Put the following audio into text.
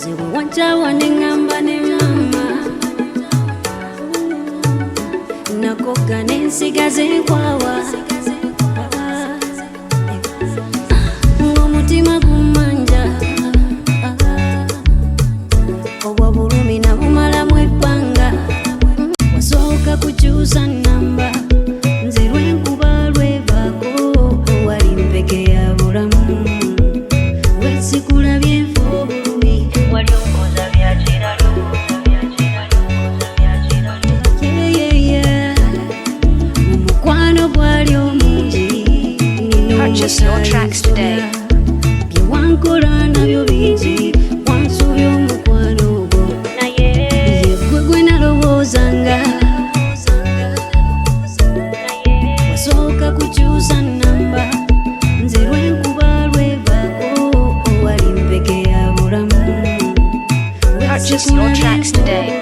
Nze bwe wajjawa ne ŋŋamba ne ŋŋamba nakogga ne nsigaza enkwawa ng'omutima gummanja obwo bulumi nabumalamu ebbanga wasooka kukyusa nnamba nze lwenkuba lwevaako wali mpeke ya bulamu lwetsikulabye nfa obulumi wali onkoza byakiralo omukwano gwali omungi bye wankola nabyo bingi wansubya omukwano ogwo ye gwe gwe nalowoozanga wasooka kukyusa nnamba nze lwenkuba lwevaako wali mpeke ya bulamu Purchase your tracks today.